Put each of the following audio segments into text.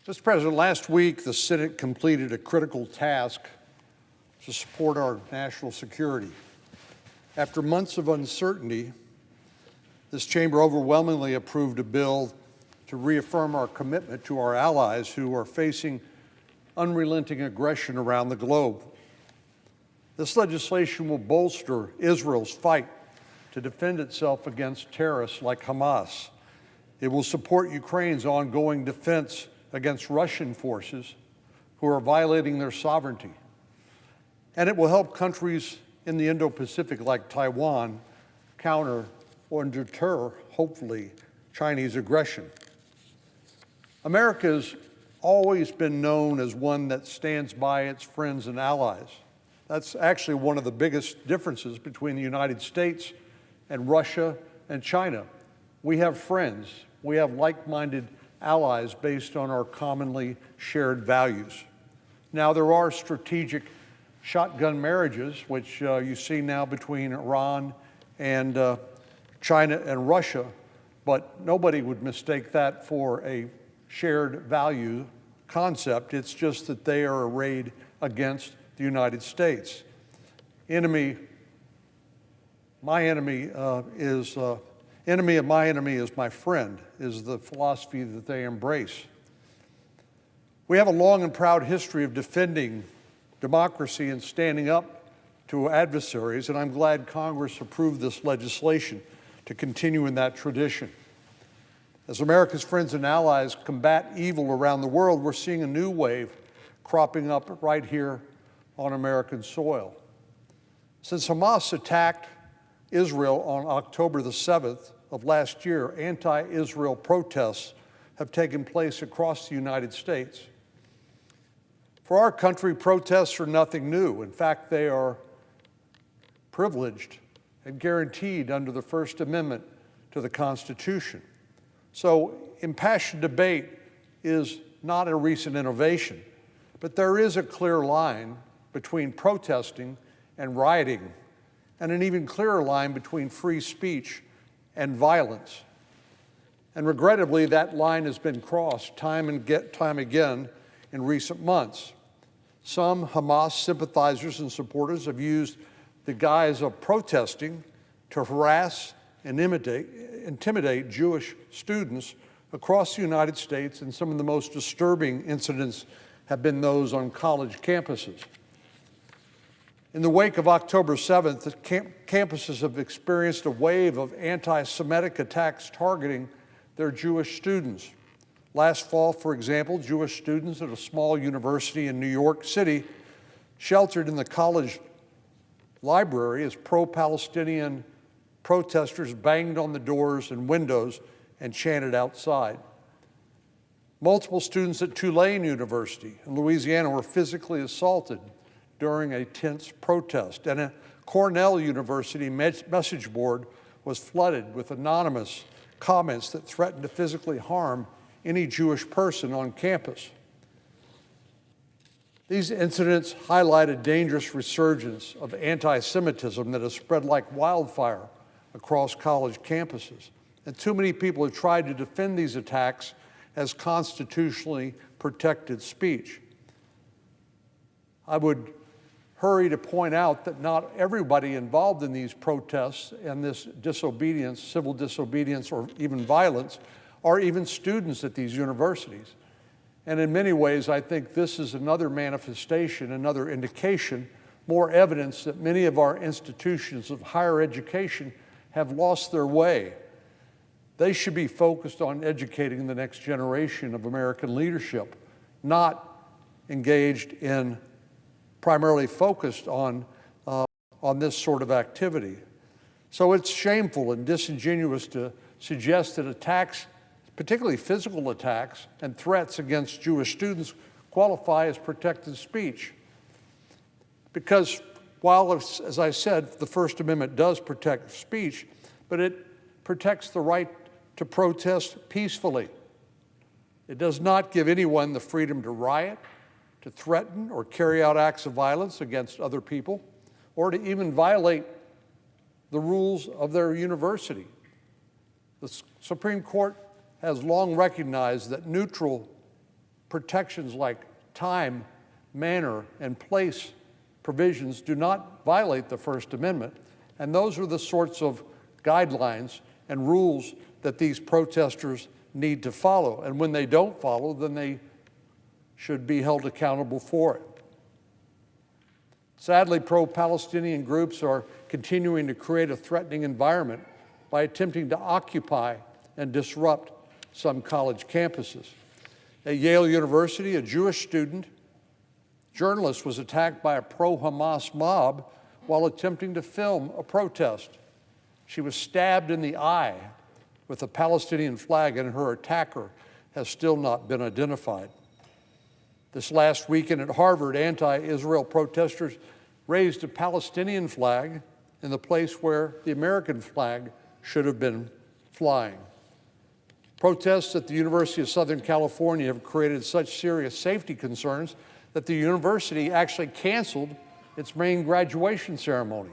Mr. President, last week the Senate completed a critical task to support our national security. After months of uncertainty, this chamber overwhelmingly approved a bill to reaffirm our commitment to our allies who are facing unrelenting aggression around the globe. This legislation will bolster Israel's fight to defend itself against terrorists like Hamas. It will support Ukraine's ongoing defense against Russian forces who are violating their sovereignty. And it will help countries in the Indo-Pacific like Taiwan counter or deter, hopefully, Chinese aggression. America has always been known as one that stands by its friends and allies. That's actually one of the biggest differences between the United States and Russia and China. We have friends. We have like-minded allies based on our commonly shared values. Now, there are strategic shotgun marriages, which you see now between Iran and China and Russia, but nobody would mistake that for a shared value concept. It's just that they are arrayed against the United States. Enemy of my enemy is my friend, is the philosophy that they embrace. We have a long and proud history of defending democracy and standing up to adversaries, and I'm glad Congress approved this legislation to continue in that tradition. As America's friends and allies combat evil around the world, we're seeing a new wave cropping up right here on American soil. Since Hamas attacked Israel on October the 7th of last year, anti-Israel protests have taken place across the United States. For our country, protests are nothing new. In fact, they are privileged and guaranteed under the First Amendment to the Constitution. So impassioned debate is not a recent innovation, but there is a clear line between protesting and rioting, and an even clearer line between free speech and violence. And regrettably, that line has been crossed time again in recent months. Some Hamas sympathizers and supporters have used the guise of protesting to harass and intimidate Jewish students across the United States, and some of the most disturbing incidents have been those on college campuses. In the wake of October 7th, the campuses have experienced a wave of anti-Semitic attacks targeting their Jewish students. Last fall, for example, Jewish students at a small university in New York City sheltered in the college library as pro-Palestinian protesters banged on the doors and windows and chanted outside. Multiple students at Tulane University in Louisiana were physically assaulted during a tense protest, and a Cornell University message board was flooded with anonymous comments that threatened to physically harm any Jewish person on campus. These incidents highlight a dangerous resurgence of anti-Semitism that has spread like wildfire across college campuses. And too many people have tried to defend these attacks as constitutionally protected speech. I would hurry to point out that not everybody involved in these protests and this disobedience, civil disobedience, or even violence, are even students at these universities. And in many ways, I think this is another manifestation, another indication, more evidence that many of our institutions of higher education have lost their way. They should be focused on educating the next generation of American leadership, not engaged in primarily focused on this sort of activity. So it's shameful and disingenuous to suggest that attacks, particularly physical attacks and threats against Jewish students, qualify as protected speech. Because while, as I said, the First Amendment does protect speech, but it protects the right to protest peacefully. It does not give anyone the freedom to riot, to threaten or carry out acts of violence against other people, or to even violate the rules of their university. The Supreme Court has long recognized that neutral protections like time, manner, and place provisions do not violate the First Amendment, and those are the sorts of guidelines and rules that these protesters need to follow. And when they don't follow, then they should be held accountable for it. Sadly, pro-Palestinian groups are continuing to create a threatening environment by attempting to occupy and disrupt some college campuses. At Yale University, a Jewish journalist was attacked by a pro-Hamas mob while attempting to film a protest. She was stabbed in the eye with a Palestinian flag, and her attacker has still not been identified. This last weekend at Harvard, anti-Israel protesters raised a Palestinian flag in the place where the American flag should have been flying. Protests at the University of Southern California have created such serious safety concerns that the university actually canceled its main graduation ceremony.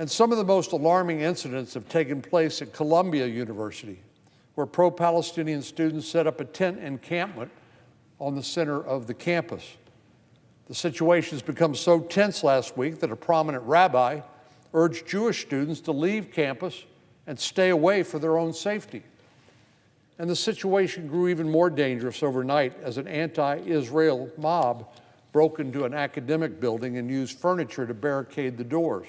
And some of the most alarming incidents have taken place at Columbia University, where pro-Palestinian students set up a tent encampment on the center of the campus. The situation has become so tense last week that a prominent rabbi urged Jewish students to leave campus and stay away for their own safety. And the situation grew even more dangerous overnight as an anti-Israel mob broke into an academic building and used furniture to barricade the doors.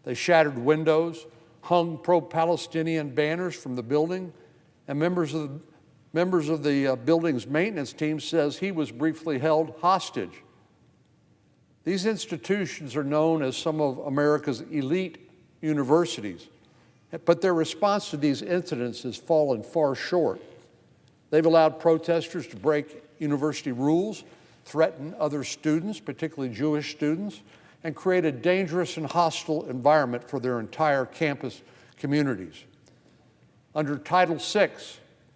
They shattered windows, hung pro-Palestinian banners from the building, and members of the building's maintenance team says he was briefly held hostage. These institutions are known as some of America's elite universities, but their response to these incidents has fallen far short. They've allowed protesters to break university rules, threaten other students, particularly Jewish students, and create a dangerous and hostile environment for their entire campus communities. Under Title VI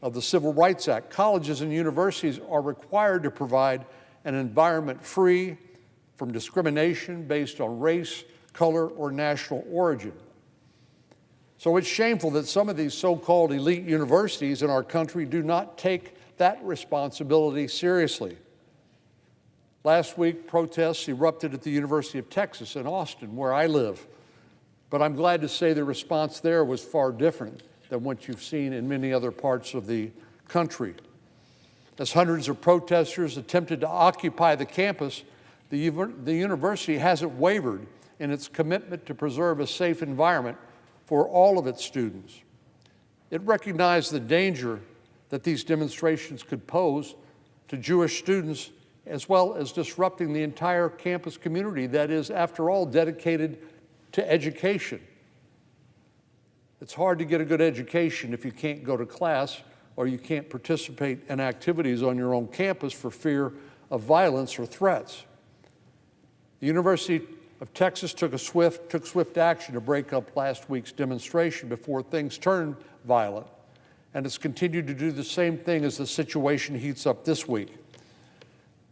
of the Civil Rights Act, colleges and universities are required to provide an environment free from discrimination based on race, color, or national origin. So it's shameful that some of these so-called elite universities in our country do not take that responsibility seriously. Last week, protests erupted at the University of Texas in Austin, where I live. But I'm glad to say the response there was far different than what you've seen in many other parts of the country. As hundreds of protesters attempted to occupy the campus, the university hasn't wavered in its commitment to preserve a safe environment for all of its students. It recognized the danger that these demonstrations could pose to Jewish students, as well as disrupting the entire campus community that is, after all, dedicated to education. It's hard to get a good education if you can't go to class or you can't participate in activities on your own campus for fear of violence or threats. The University of Texas took swift action to break up last week's demonstration before things turned violent, and it's continued to do the same thing as the situation heats up this week.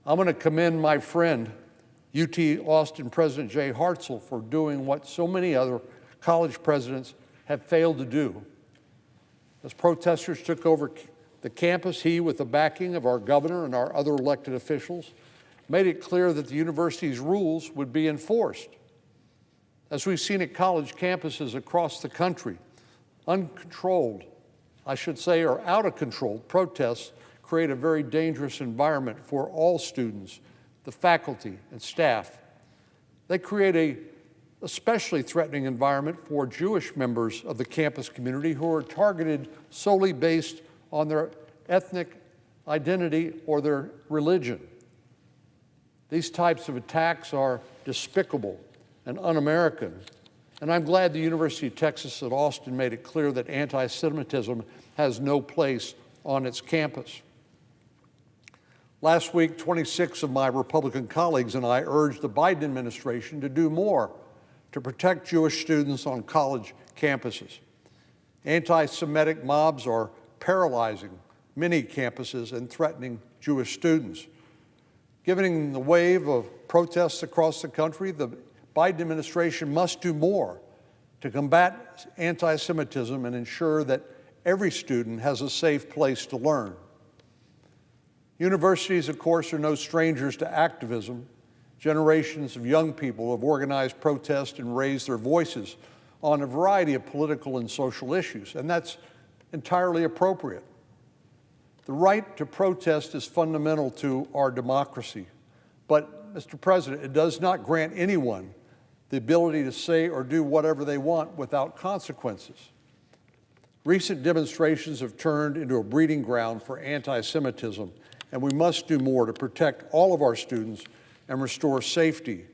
I'm going to commend my friend, UT Austin President Jay Hartzell, for doing what so many other college presidents have failed to do. As protesters took over the campus, he, with the backing of our governor and our other elected officials, made it clear that the university's rules would be enforced. As we've seen at college campuses across the country, uncontrolled, I should say, or out of control protests create a very dangerous environment for all students, the faculty and staff. They create an especially threatening environment for Jewish members of the campus community who are targeted solely based on their ethnic identity or their religion. These types of attacks are despicable and un-American, and I'm glad the University of Texas at Austin made it clear that anti-Semitism has no place on its campus. Last week, 26 of my Republican colleagues and I urged the Biden administration to do more to protect Jewish students on college campuses. Anti-Semitic mobs are paralyzing many campuses and threatening Jewish students. Given the wave of protests across the country, the Biden administration must do more to combat anti-Semitism and ensure that every student has a safe place to learn. Universities, of course, are no strangers to activism. Generations of young people have organized protest and raised their voices on a variety of political and social issues, and that's entirely appropriate. The right to protest is fundamental to our democracy, but, Mr. President, it does not grant anyone the ability to say or do whatever they want without consequences. Recent demonstrations have turned into a breeding ground for anti-Semitism, and we must do more to protect all of our students and restore safety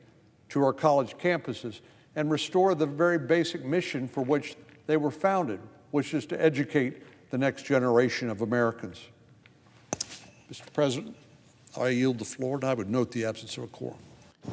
to our college campuses and restore the very basic mission for which they were founded, which is to educate the next generation of Americans. Mr. President, I yield the floor, and I would note the absence of a quorum.